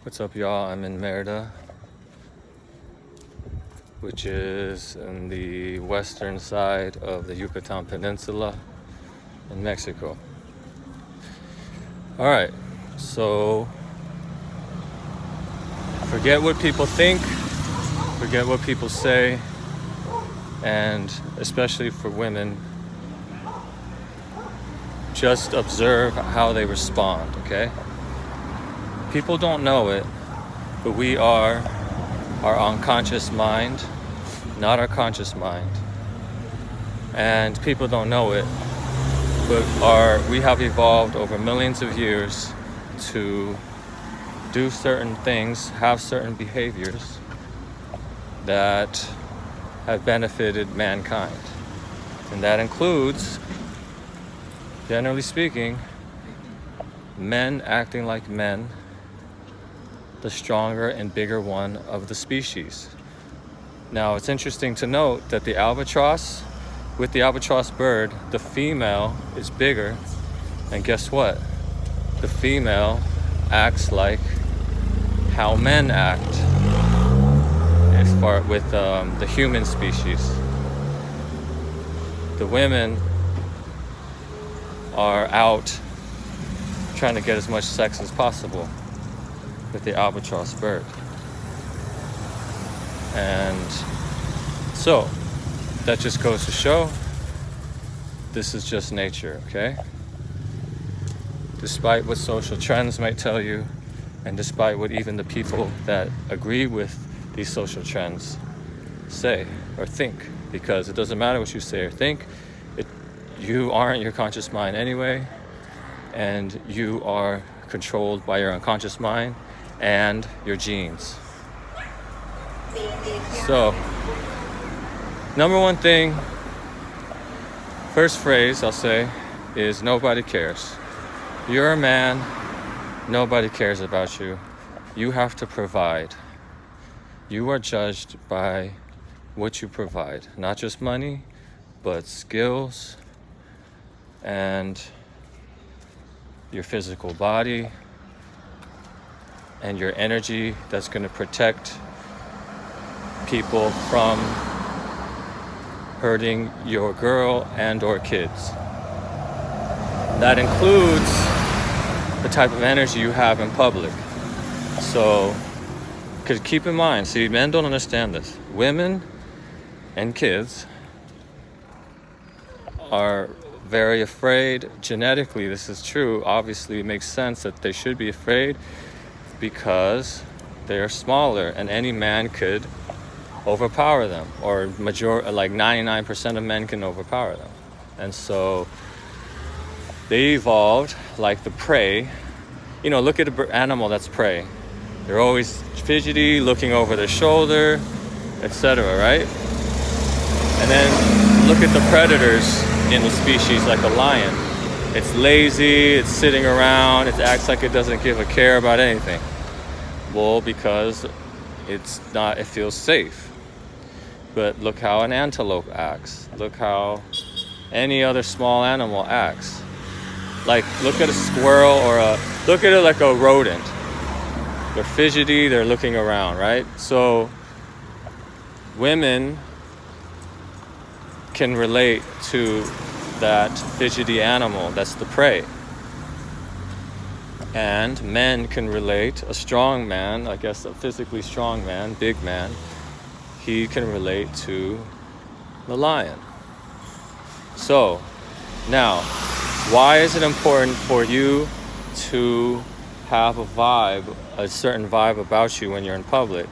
What's up, y'all? I'm in Merida, which is in the western side of the Yucatan Peninsula in Mexico. All right, so forget what people think, forget what people say, and especially for women, just observe how they respond, okay? People don't know it, but we are our unconscious mind, not our conscious mind. And people don't know it, but we have evolved over millions of years to do certain things, have certain behaviors that have benefited mankind. And that includes, generally speaking, men acting like men, the stronger and bigger one of the species. Now, it's interesting to note that with the albatross bird, the female is bigger, and guess what? The female acts like how men act as far with the human species. The women are out trying to get as much sex as possible with the albatross bird. And so that just goes to show this is just nature, okay? Despite what social trends might tell you, and despite what even the people that agree with these social trends say or think, because it doesn't matter what you say or think, you aren't your conscious mind anyway, and you are controlled by your unconscious mind and your genes. So, number one thing, first phrase I'll say is nobody cares. You're a man, nobody cares about you. You have to provide. You are judged by what you provide, not just money, but skills and your physical body and your energy that's going to protect people from hurting your girl and or kids. That includes the type of energy you have in public. So, because keep in mind, see, men don't understand this. Women and kids are very afraid. Genetically, this is true. Obviously, it makes sense that they should be afraid because they are smaller and any man could overpower them, or like 99% of men can overpower them. And so they evolved like the prey. You know, look at an animal that's prey. They're always fidgety, looking over their shoulder, etc., right? And then look at the predators in the species, like a lion. It's lazy, it's sitting around, it acts like it doesn't give a care about anything. Well, because it feels safe. But look how an antelope acts. Look how any other small animal acts. Like, look at a squirrel look at it like a rodent. They're fidgety, they're looking around, right? So women can relate to that fidgety animal, that's the prey. And men can relate, a strong man, I guess a physically strong man, big man, he can relate to the lion. So, now, why is it important for you to have a certain vibe about you when you're in public?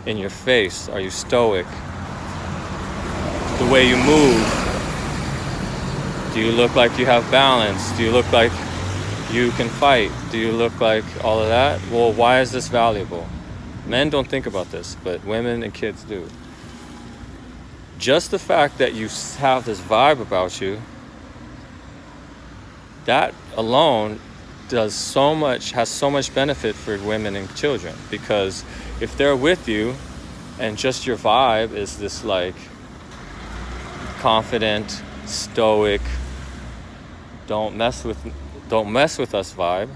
In your face, are you stoic? The way you move, do you look like you have balance? Do you look like you can fight? Do you look like all of that? Well, why is this valuable? Men don't think about this, but women and kids do. Just the fact that you have this vibe about you, that alone has so much benefit for women and children. Because if they're with you and just your vibe is this like confident, stoic, don't mess with us vibe,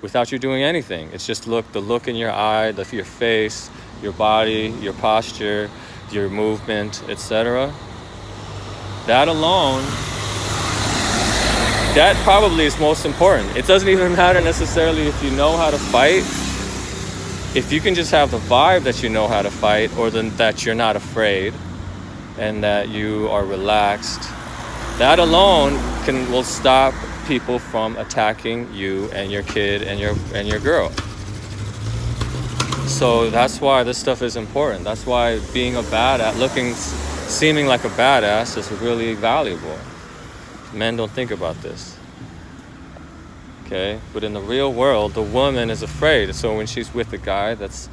without you doing anything. It's just the look in your eye, your face, your body, your posture, your movement, etc. That alone, that probably is most important. It doesn't even matter necessarily if you know how to fight. If you can just have the vibe that you know how to fight, or that you're not afraid and that you are relaxed, that alone will stop people from attacking you and your kid and your girl. So that's why this stuff is important. That's why being a badass, seeming like a badass is really valuable. Men don't think about this. Okay? But in the real world, the woman is afraid. So when she's with a guy that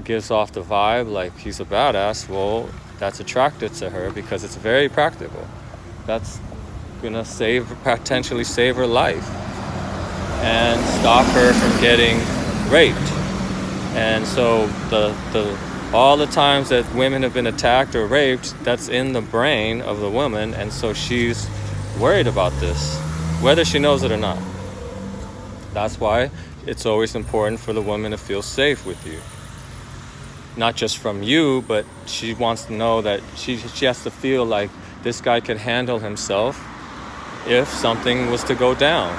gives off the vibe like he's a badass, well, that's attracted to her because it's very practical. That's gonna potentially save her life and stop her from getting raped. And so all the times that women have been attacked or raped, that's in the brain of the woman, and so she's worried about this, whether she knows it or not. That's why it's always important for the woman to feel safe with you. Not just from you, but she wants to know that she has to feel like this guy can handle himself if something was to go down.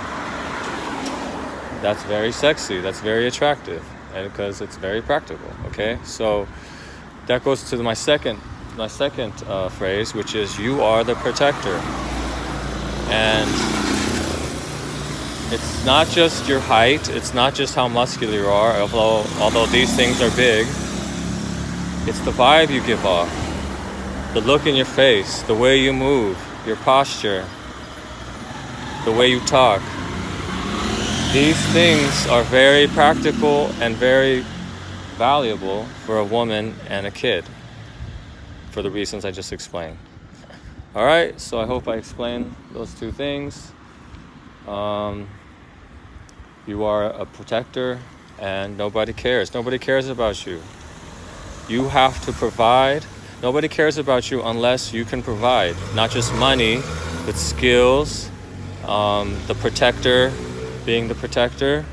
That's very sexy, that's very attractive, and because it's very practical. Okay, so that goes to my second phrase, which is you are the protector. And it's not just your height, it's not just how muscular you are, although these things are big. It's the vibe you give off, the look in your face, the way you move, your posture, the way you talk. These things are very practical and very valuable for a woman and a kid, for the reasons I just explained. All right, so I hope I explained those two things. You are a protector, and nobody cares. Nobody cares about you. You have to provide. Nobody cares about you unless you can provide, not just money, but skills. The protector, being the protector.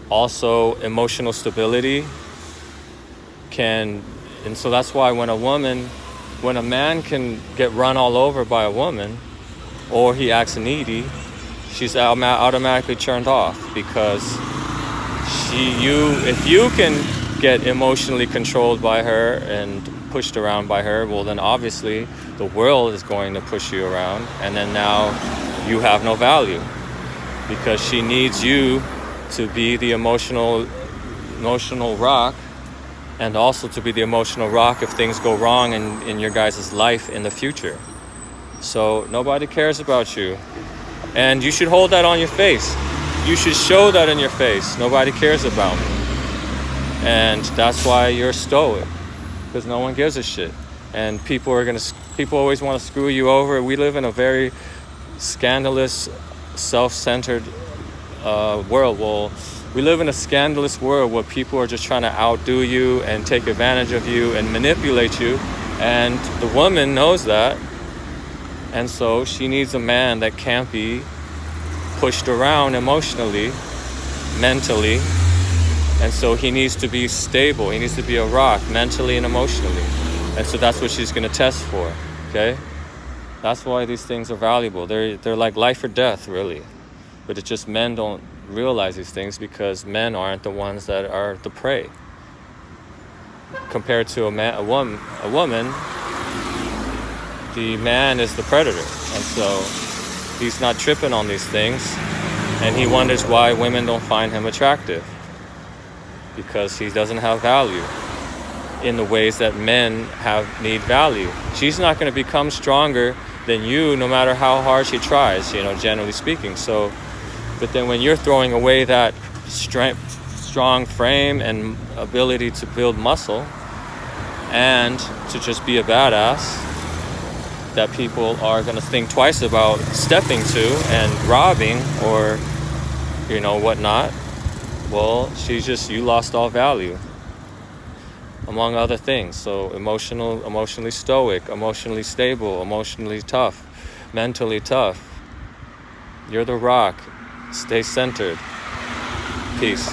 Also, emotional stability and so that's why when a man can get run all over by a woman, or he acts needy, she's automatically turned off, because if you can get emotionally controlled by her and pushed around by her, well then obviously the world is going to push you around, and then now you have no value, because she needs you to be the emotional rock, and also to be the emotional rock if things go wrong in your guys' life in the future. So nobody cares about you. And you should hold that on your face. You should show that in your face. Nobody cares about me. And that's why you're stoic, because no one gives a shit. And people always want to screw you over. We live in a very scandalous, self-centered world. Well, we live in a scandalous world where people are just trying to outdo you and take advantage of you and manipulate you. And the woman knows that. And so she needs a man that can't be pushed around emotionally, mentally. And so he needs to be stable. He needs to be a rock, mentally and emotionally. And so that's what she's going to test for, okay? That's why these things are valuable. They're like life or death, really. But it's just men don't realize these things, because men aren't the ones that are the prey. Compared to a woman, the man is the predator. And so he's not tripping on these things. And he wonders why women don't find him attractive. Because he doesn't have value in the ways that men need value. She's not going to become stronger than you no matter how hard she tries, generally speaking. So, but then when you're throwing away that strong frame and ability to build muscle and to just be a badass that people are going to think twice about stepping to and robbing or, whatnot, well, you lost all value, among other things. So emotionally stoic, emotionally stable, emotionally tough, mentally tough. You're the rock. Stay centered. Peace.